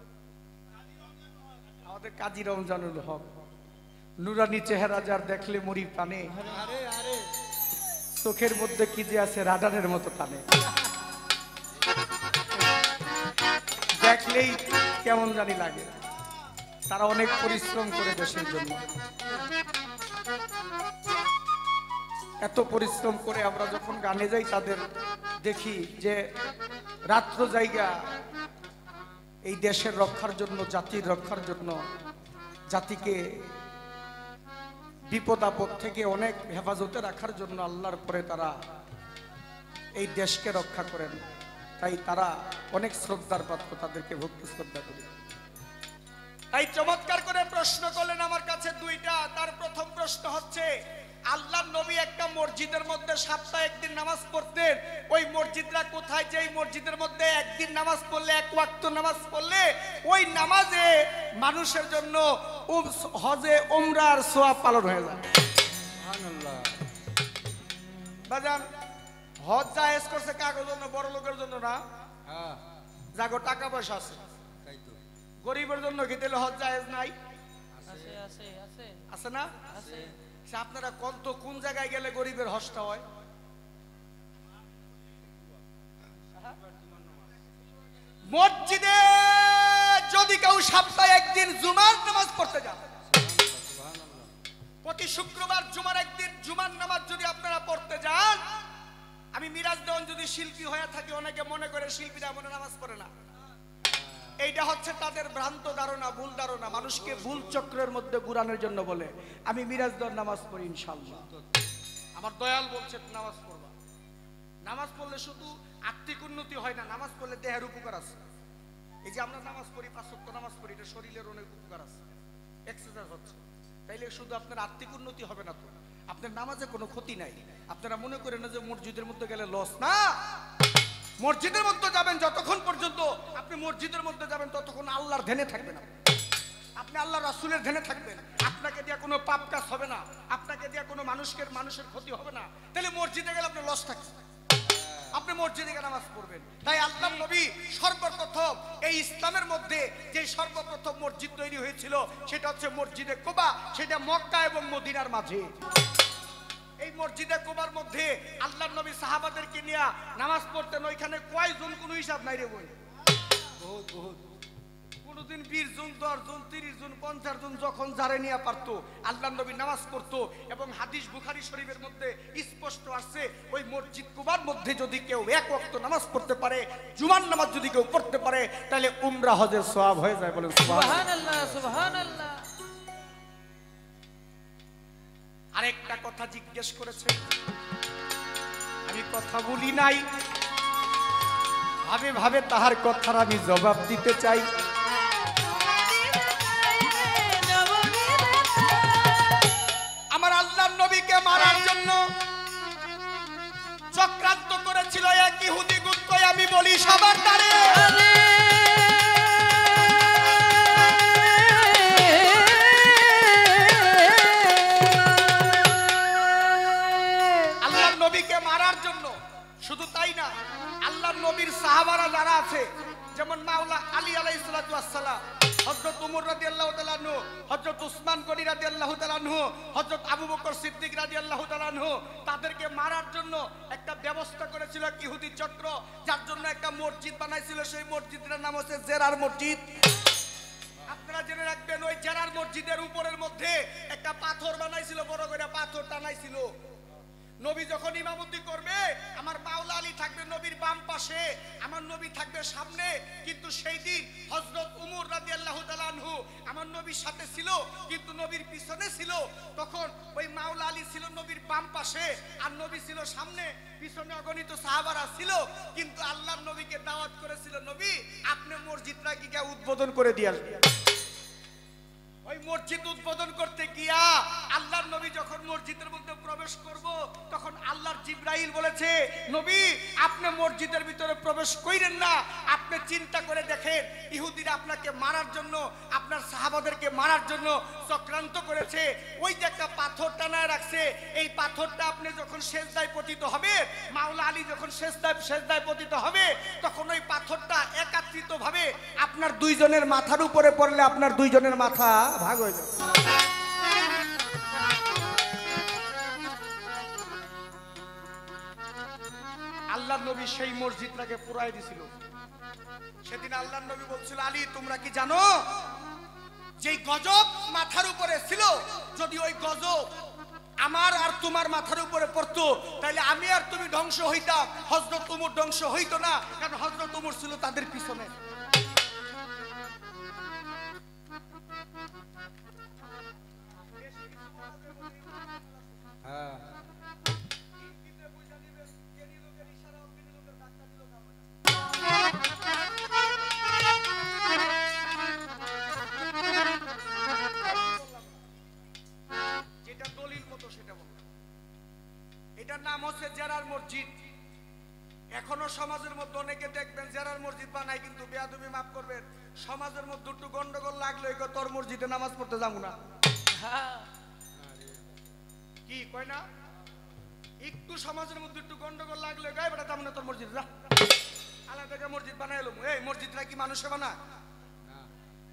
আমাদের কাজী রমজানুল হক। নুরানি চেহারা যার দেখলে মরি প্রাণে, চোখের মধ্যে কি যে আছে রাডারের মতো টানে, দেখলেই কেমন জানি লাগে। তারা অনেক পরিশ্রম করে দেশের জন্য, এত পরিশ্রম করে আমরা যখন গানে যাই তাদের দেখি যে রাত্র জায়গা এই দেশের রক্ষার জন্য, জাতির রক্ষার জন্য, জাতিকে বিপদ আপদ থেকে অনেক হেফাজতে রাখার জন্য আল্লাহর পরে তারা এই দেশকে রক্ষা করেন। তাই তারা অনেক শ্রদ্ধার পাত্র, তাদেরকে ভক্তি শ্রদ্ধা করি। তাই চমৎকার করে প্রশ্ন করলেন আমার কাছে দুইটা। তার প্রথম প্রশ্ন হচ্ছে, আল্লাহর নবী একটা মসজিদের মধ্যে সপ্তাহে একদিন নামাজ পড়তেন, ওই মসজিদটা কোথায়? যেই মসজিদের মধ্যে একদিন নামাজ পড়লে, এক ওয়াক্ত নামাজ পড়লে, ওই নামাজে মানুষের জন্য হজে উমরার সওয়াব পালন হয়ে যায়। সুবহানাল্লাহ। বাজান, হজ জায়েজ করছে কাগজের জন্য, বড় লোকের জন্য না। হ্যাঁ, যাগো টাকা পয়সা আছে, তাই তো। গরিবের জন্য কি তাহলে হজ জায়েজ নাই? আছে না? আপনারা কোন জায়গায় গেলে গরিবের হজটা হয়? মসজিদে যদি কেউ সপ্তাহে একদিন জুমার নামাজ পড়তে যান, প্রতি শুক্রবার জুমার একদিন জুমার নামাজ যদি আপনারা পড়তে যান, আমি মিরাজ দেওয়ান যদি শিল্পী হয়ে থাকি, অনেকে মনে করে শিল্পীরা মনে নামাজ পড়ে না। এইটা হচ্ছে তাদের ভ্রান্ত ধারণা, ভুল ধারণা, মানুষকে ভুল চক্রের মধ্যে ঘুরানোর জন্য বলে। আমি মিরাজ দেওয়ার নামাজ পড়ি ইনশাআল্লাহ, আমার দয়াল বলছে নামাজ পড়বা। নামাজ পড়লে শুধু আত্মিক উন্নতি হয় না, নামাজ পড়লে দেহের উপকার আছে। এই যে আমরা নামাজ পড়ি, 5 ওয়াক্ত নামাজ পড়ি, এটা শরীরের অনেক উপকার আছে, এক্সারসাইজ হচ্ছে। তাইলে শুধু আপনার আত্মিক উন্নতি হবে না তো, আপনার নামাজে কোনো ক্ষতি নাই। আপনারা মনে করেন না যে মসজিদের মধ্যে গেলে লস, না। মসজিদের মধ্যে যাবেন যতক্ষণ পর্যন্ত আপনি মসজিদের মধ্যে যাবেন, ততক্ষণ আল্লাহর ধ্যানে থাকবেন, আপনি আল্লাহ রাসূলের ধ্যানে থাকবেন। আপনাকে দিয়ে কোনো পাপ কাজ হবে না, আপনাকে দিয়ে কোনো মানুষের ক্ষতি হবে না। তাহলে মসজিদে গেলে আপনি লস থাকছে, আপনি মসজিদে গিয়ে নামাজ পড়বেন। তাই আল্লাহর নবী সর্বপ্রথম এই ইসলামের মধ্যে যে সর্বপ্রথম মসজিদ তৈরি হয়েছিল, সেটা হচ্ছে মসজিদে কুবা, সেটা মক্কা এবং মদিনার মাঝে। এই মসজিদে কুবার মধ্যে আল্লাহর নবী সাহাবাদেরকে নিয়ে নামাজ পড়তেন। ওইখানে কয়জন কোনো হিসাব নাই রে বই, বহুত বহুত। কোনদিন 20 জন, 10 জন, 30 জন, 50 জন, যখন যারে নিয়ে পারতো আল্লাহর নবী নামাজ পড়তো। এবং হাদিস বুখারী শরীফের মধ্যে স্পষ্ট আছে, ওই মসজিদ কুবার মধ্যে যদি কেউ এক ওয়াক্ত নামাজ পড়তে পারে, জুমার নামাজ যদি কেউ পড়তে পারে, তাহলে উমরা হজের সওয়াব হয়ে যায়। বলেন সুবহানাল্লাহ, সুবহানাল্লাহ। আরেকটা কথা জিজ্ঞেস করেছে, আমি কথা বলি নাই, ভাবে ভাবে তাহার কথার আমি জবাব দিতে চাই। আমার আল্লাহর নবীকে মারার জন্য চক্রান্ত করেছিল এক ইহুদি গুপ্ত, আমি বলি সবার দ্বারে। শুধু তাই না, আল্লাহর নবীর সাহাবারা যারা আছে, যেমন মাওলা আলী আলাইহিস সালাতু ওয়াস সালাম, হযরত ওমর রাদিয়াল্লাহু তাআলা আনহু, হযরত হযরত উসমান গনি রাদিয়াল্লাহু তাআলা আনহু, হযরত আবু বকর সিদ্দিক রাদিয়াল্লাহু তাআলা আনহু তাদেরকে মারার জন্য একটা ব্যবস্থা করেছিল এক ইহুদি চক্র, যার জন্য একটা মসজিদ বানাইছিল। সেই মসজিদের নাম হচ্ছে জেরার মসজিদ। আপনারা জেনে রাখবেন, ওই জেরার মসজিদের উপরের মধ্যে একটা পাথর বানাইছিল, বড় করে পাথর টানাইছিল। নবী যখন ইমামতি করবে, আমার মাওলা আলী থাকবে নবীর বাম পাশে, আমার নবী থাকবে সামনে। কিন্তু সেই দিন হযরত উমর রাদিয়াল্লাহু তাআলা আনহু আমার নবীর সাথে ছিল, কিন্তু নবীর পিছনে ছিল। তখন ওই মাওলা আলী ছিল নবীর বাম পাশে, আর নবী ছিল সামনে, পিছনে অগণিত সাহাবারা ছিল। কিন্তু আল্লাহর নবীকে দাওয়াত করেছিল, নবী আপনি মসজিদটা গিয়ে উদ্বোধন করে দিয়ে আসবেন। ওই মসজিদ উদ্বোধন করতে গিয়া আল্লাহর নবী যখন মসজিদের মধ্যে প্রবেশ করব, তখন আল্লাহর জিবরাইল বলেছে, নবী আপনি মসজিদের ভিতরে প্রবেশ কইরেন না। আপনি চিন্তা করে দেখেন, ইহুদিরা আপনাকে মারার জন্য, আপনার সাহাবাদেরকে মারার জন্য চক্রান্ত করেছে। ওই যে একটা পাথর টানায় রাখছে, এই পাথরটা আপনি যখন সেজদায় পতিত হবে, মাওলা আলী যখন সেজদায় পতিত হবে, তখন ওই পাথরটা একাত্রিত ভাবে আপনার দুইজনের মাথার উপরে পড়লে আপনার দুইজনের মাথা ভাগ হয়ে যাবে। আল্লাহর নবী সেই মসজিদটাকে পুরাই দিছিল। সেদিন আল্লাহর নবী বলছিল, আলী তোমরা কি জানো যে গজব মাথার উপরে ছিল, যদি ওই গজব আমার আর তোমার মাথার উপরে পড়তো, তাহলে আমি আর তুমি ধ্বংস হইতাম, হযরত উমর ধ্বংস হইতো না, কারণ হযরত উমর ছিল তাদের পিছনে। যেটা দলিল মতো সেটা বললাম। এটার নাম হচ্ছে জেরার মসজিদ। এখনো সমাজের মধ্যে অনেকে দেখবেন জেরার মসজিদ বানায়, কিন্তু বেয়াদবি মাফ করবেন, সমাজের মধ্যে একটু গন্ডগোল লাগলো, তোর মসজিদে নামাজ পড়তে যাবো না, কি কয় না, একটু সমাজের মধ্যে একটু গন্ডগোল লাগলো, গায়ে বেটা যাবো না তোর মসজিদ, যা আলাদা মসজিদ বানাই এলো। এই মসজিদটা কি মানুষে বানায়?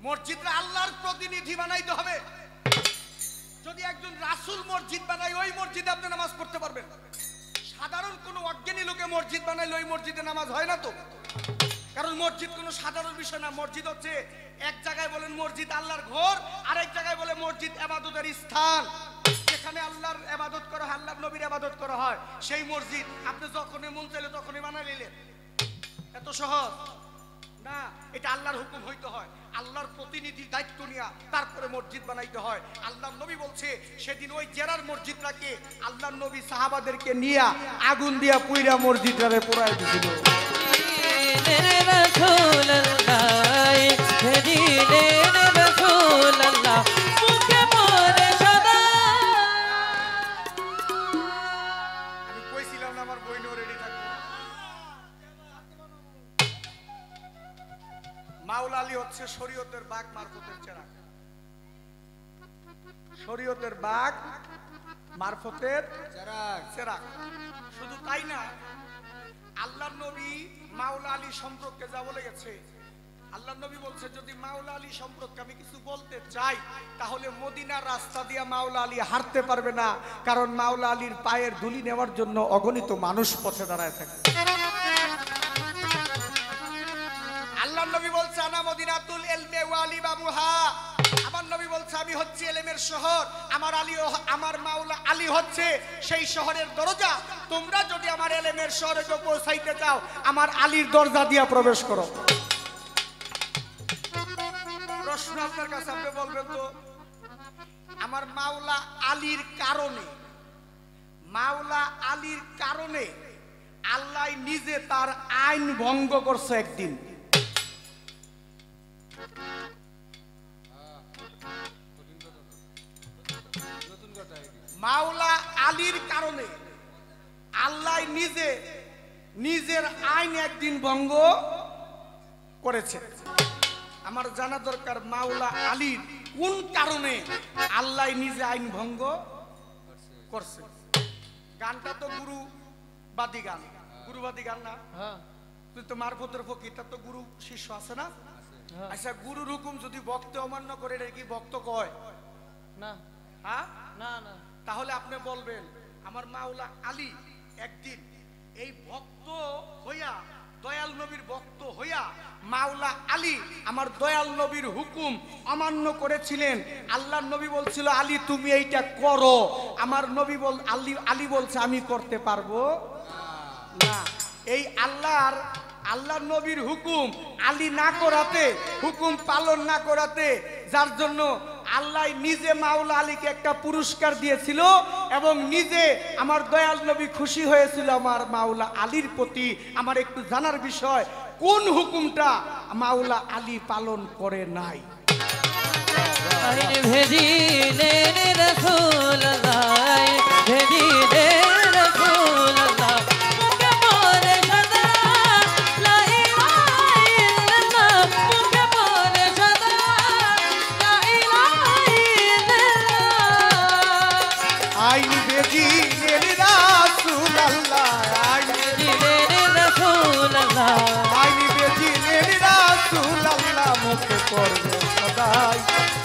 মসজিদটা আল্লাহর প্রতিনিধি বানাইতে হবে। যদি একজন রাসূল মসজিদ বানায়, ওই মসজিদে আপনি নামাজ পড়তে পারবেন। সাধারণ কোন অজ্ঞানী লোকে মসজিদ বানাইলে ওই মসজিদে নামাজ হয় না তো, কারণ মসজিদ কোনো সাধারণ বিষয় না। মসজিদ হচ্ছে, এক জায়গায় বলেন মসজিদ আল্লাহর ঘর, আরেক জায়গায় বলে মসজিদ ইবাদতের স্থান, যেখানে আল্লাহর ইবাদত করা হয়, আল্লাহর নবীর ইবাদত করা হয়। সেই মসজিদ আপনি যখনই মন চাইলে তখনই বানাই নিলেন, এত সহজ না। এটা আল্লাহর হুকুম হইতে হয়, আল্লাহর প্রতিনিধির দায়িত্ব নিয়ে তারপরে মসজিদ বানাইতে হয়। আল্লাহর নবী বলছে, সেদিন ওই জেরার মসজিদটাকে আল্লাহর নবী সাহাবাদেরকে নিয়ে আগুন দিয়া পুইরা মসজিদটারে পোড়ায় দিছিল। আমি কইছিলাম না আমার বইনও রেডি থাকবে। মাওলা আলী হচ্ছে শরীয়তের বাগ, মারফতের চেরাগ। শরীয়তের বাগ, মারফতের চেরাগ। শুধু তাই না, আল্লাহর নবী মাওলা আলী সম্পর্কে যা বলে গেছে, আল্লাহর নবী বলছে, যদি মাওলা আলী সম্পর্কে আমি কিছু বলতে চাই, তাহলে মদিনার রাস্তা দিয়ে মাওলা আলী হাঁটতে পারবে না, কারণ মাওলা আলীর পায়ের ধুলি নেওয়ার জন্য অগণিত মানুষ পথে দাঁড়ায় থাকে। আল্লাহর নবী বলছে, আনা মদিনাতুল ইলমি ওয়া লিবাবুহা, আমার নবী বলছে, আমি হচ্ছে ইলমের শহর, আমার মাওলা আলী হচ্ছে সেই শহরের দরজা। তোমরা যদি আমার ইলমের শহরে পৌঁছাইতে চাও, আমার আলীর দরজা দিয়ে প্রবেশ করো। প্রশ্ন আপনার কাছে, আপনি বলবেন তো, আমার মাওলা আলীর কারণে, মাওলা আলীর কারণে আল্লাহ নিজে তার আইন ভঙ্গ করছে একদিন। মাওলা আলীর কারণে আল্লাহ নিজে নিজের আইন একদিন ভঙ্গ করেছে। আমার জানা দরকার, মাওলা আলীর কোন কারণে আল্লাহ নিজে আইন ভঙ্গ করছে। গানটা তো গুরুবাদী গান, গুরুবাদী গান না? তুই তো মারফতের ফকির, তার তো গুরু শিষ্য আছে না? আচ্ছা, গুরুর হুকুম যদি ভক্ত অমান্য করে, এটা কি ভক্ত কয়? না হ্যাঁ না না তাহলে আপনি বলবেন আমার মাওলা আলী একদিন এই ভক্ত হইয়া দয়াল নবীর ভক্ত হইয়া মাওলা আলী আমার দয়াল নবীর হুকুম অমান্য করেছিলেন। আল্লাহর নবী বলছিল আলী তুমি এইটা করো, আমার নবী আলী বলছে আমি করতে পারবো না। এই আল্লাহর নবীর হুকুম আলী না করাতে, হুকুম পালন না করাতে, যার জন্য আল্লাহ নিজে মাওলা আলীকে একটা পুরস্কার দিয়েছিল এবং নিজে আমার দয়াল নবী খুশি হয়েছিল আমার মাওলা আলীর প্রতি। আমার একটু জানার বিষয় কোন হুকুমটা মাওলা আলী পালন করে নাই? আইন ভেদিলে রাসূলুল্লাহ ভেদিলে রাসূলুল্লাহ মুখে পড়ে সদা লা ইলাহা ইল্লাল্লাহ মুখে পড়ে সদা লা ইলাহা ইল্লাল্লাহ আইন বেদিনের রাসূলুল্লাহ আইন ভেদিলে রাসূলুল্লাহ আইন বেদিনের রাসূলুল্লাহ মুখে পড়বে সদাই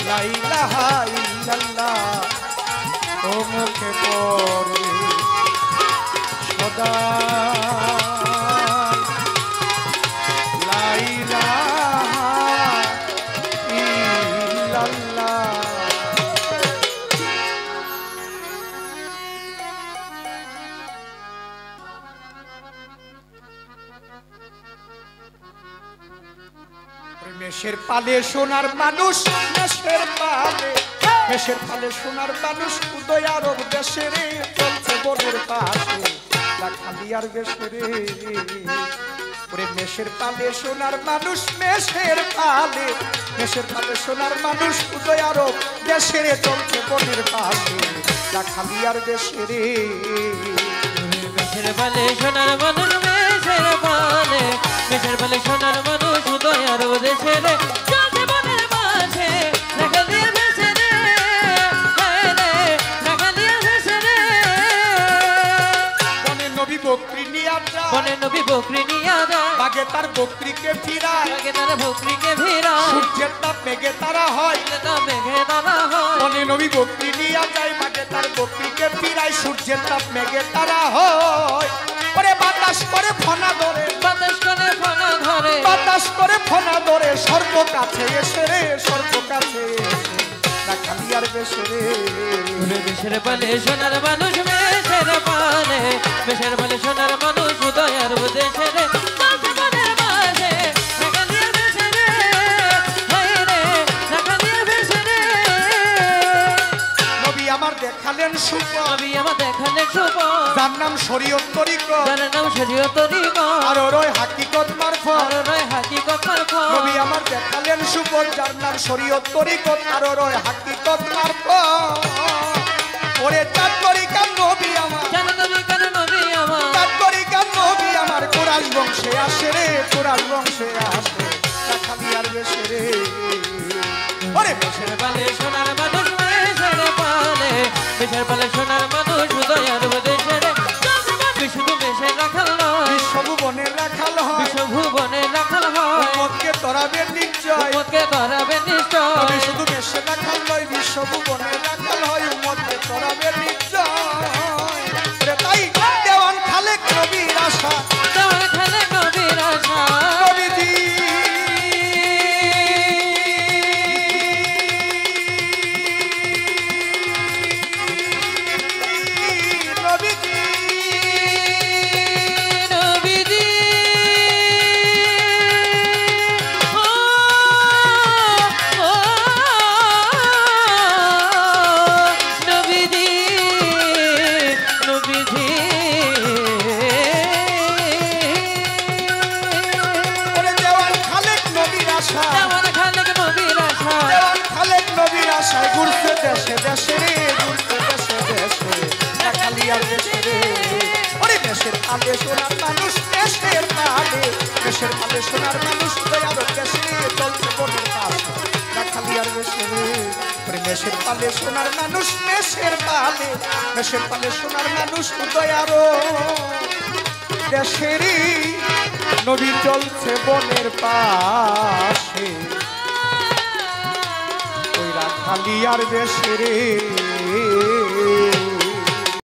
লা ইলাহা ইল্লাল্লাহ ও মুখে পড়বে সদাই লা ইলাহা ইল্লাল্লাহ। মেষের পালে সোনার মানুষ মেষের পালে সোনার মানুষ উদয় আরব দেশে রে চলছে বনের পাশে খালিয়ার বেশে রে ওরে মেষের পালে সোনার মানুষ মেষের পালে সোনার মানুষ উদয় আরব দেশে রে চলছে বনের পাশে খালিয়ার বেশে রে মেষের পালে সোনার মানুষ মেষের পালে সোনার মানুষ উদয় আরব দেশে রে চলছে বনের মাঝে রাখা দিয়ে ভেসে রে রাখা দিয়ে ভেসে রে বনে নবী বকরি নিয়া যায় বনে নবী বকরি নিয়া যায় বাগে তার বকরিকে ফিরায় আগে তারা বকরিকে ভিড়া সূর্যের তাপ মেঘে তারা হয় মেঘে তারা হয় বনে নবী বকরি নিয়া যায় বাগে তার বকরিকে ফিরায় সূর্যের তাপ মেঘে তারা হয় ওরে বাতাস করে ফনা ধরে বাতাস করে ফনা ধরে বাতাস করে ফনা ধরে সর্ব কাছে এসে রে সর্ব কাছে খালিয়ার বেশে রে মেষের পালে সোনার মানুষ মেষের পালে সোনার মানুষ উদয় আরব দেশে রে চলছে বনের মাঝে রাখা দিয়ে ভেসে রে রাখা দিয়ে ভেসে রে নবী আমার দেখালেন সুখ নবী আমার দেখালে শুভ যার নাম শরীয়ত তরিকত যার নাম শরীয়ত তরিকত আর রয় হাকিকত মারফত আর রয় হাকিকত মারফত নবী আমার দেখালেন সুখ যার নাম শরীয়ত তরিকত আর রয় হাকিকত মারফত ওরে চাঁদ তরিকা নবী আমার জানো তরিকা নবী আমার চাঁদ তরিকা নবী আমার কোরআন বংশে আসে রে কোরআন বংশে আসে খালিয়ার বেশে রে ওরে মেষের পালে সোনার মানুষ মেষের পালে সোনার মানুষ উদয় আরব দেশে রে শুধু মেষের রাখাল নয় বিশ্বভুবনে রাখাল হয় বিশ্বভুবনে রাখাল হয় উম্মতকে তরাবে নিশ্চয় উম্মতকে ধরাবে নিশ্চয় তবে শুধু মেষে রাখাল নয় বিশ্বভুবনে রাখাল হয় উম্মতকে তরাবে নিশ্চয় ওরে তাই দেওয়ান খালেক নবীর আশা তোমার খালে নবীর আশা নবীজি নবীজি নবীজি ও নবীজি নবীজি ওরে দেওয়ান খালেক নবীর আশা তোমার খালে নবীর আশা দেওয়ান খালেক নবীর আশায় ঘুরছে দেশে দেশে রে ঘুরছে দেশে দেশে খালিয়ার দেশে রে ওরে দেশের পালে সোনার মানুষ দেশের পালে সোনার মানুষ দয়ার দেশে চলছে বনের পাশে খালিয়ার দেশে রে ওরে দেশের পালে সোনার মানুষ দেশের পালে সোনার মানুষ দয়ার দেশেরই নবী চলছে বনের পাশে ওই রাখা কালিয়ার দেশে রে